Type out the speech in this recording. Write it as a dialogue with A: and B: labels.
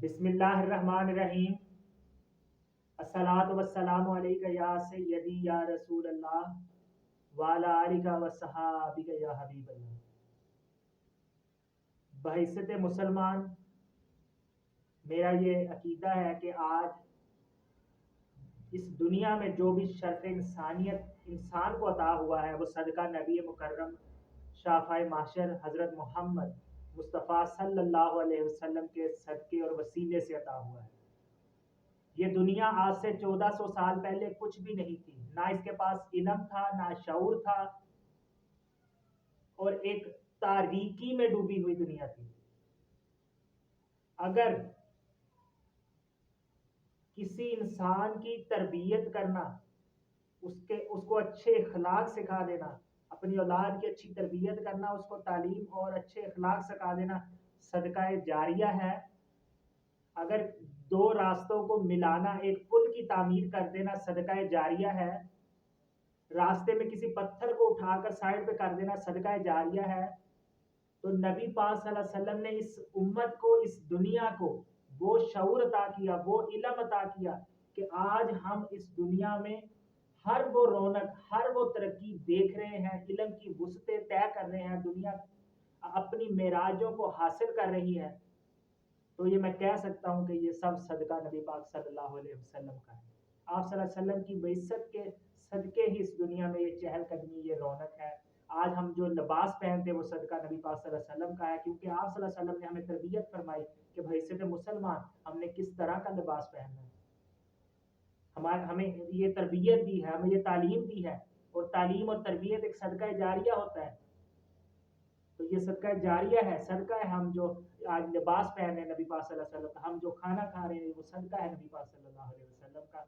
A: بسم اللہ الرحمن الرحیم۔ الصلاۃ والسلام علیک یا سیدی یا رسول اللہ وعلی آلک وصحابک یا حبیب اللہ۔ بحیثیت مسلمان میرا یہ عقیدہ ہے کہ آج اس دنیا میں جو بھی شرف انسانیت انسان کو عطا ہوا ہے وہ صدقہ نبی مکرم شافع معاشر حضرت محمد مصطفیٰ صلی اللہ علیہ وسلم کے صدقے اور وسیلے سے عطا ہوا ہے۔ یہ دنیا آج سے 1400 سال پہلے کچھ بھی نہیں تھی، نہ اس کے پاس علم تھا، نہ شعور تھا، اور ایک تاریکی میں ڈوبی ہوئی دنیا تھی۔ اگر کسی انسان کی تربیت کرنا، اس کو اچھے اخلاق سکھا دینا، اپنی اولاد کی اچھی تربیت کرنا، اس کو تعلیم اور اچھے اخلاق سکھا دینا صدقہ جاریہ ہے۔ اگر دو راستوں کو ملانا، ایک پل کی تعمیر کر دینا صدقہ جاریہ ہے۔ راستے میں کسی پتھر کو اٹھا کر سائڈ پہ کر دینا صدقہ جاریہ ہے۔ تو نبی پاک صلی اللہ علیہ وسلم نے اس امت کو، اس دنیا کو وہ شعور عطا کیا، وہ علم عطا کیا کہ آج ہم اس دنیا میں ہر وہ رونق، ہر وہ ترقی دیکھ رہے ہیں، علم کی وسعتیں طے کر رہے ہیں، دنیا اپنی معراجوں کو حاصل کر رہی ہے۔ تو یہ میں کہہ سکتا ہوں کہ یہ سب صدقہ نبی پاک صلی اللہ علیہ وسلم کا ہے۔ آپ صلی اللہ علیہ وسلم کی بعثت کے صدقے ہی اس دنیا میں یہ چہل قدمی، یہ رونق ہے۔ آج ہم جو لباس پہنتے وہ صدقہ نبی پاک صلی اللہ علیہ وسلم کا ہے، کیونکہ آپ صلی اللہ علیہ وسلم نے ہمیں تربیت فرمائی کہ بحیثیت مسلمان ہم نے کس طرح کا لباس پہننا ہے۔ ہمیں یہ تربیت دی ہے، ہمیں یہ تعلیم دی ہے، اور تعلیم اور تربیت ایک صدقہ جاریہ ہوتا ہے۔ تو یہ صدقہ جاریہ ہے، صدقہ ہے۔ ہم جو آج لباس پہن رہے ہیں نبی پاک صلی اللہ علیہ وسلم کا، ہم جو کھانا کھا رہے ہیں وہ صدقہ ہے نبی پاک صلی اللہ علیہ وسلم کا۔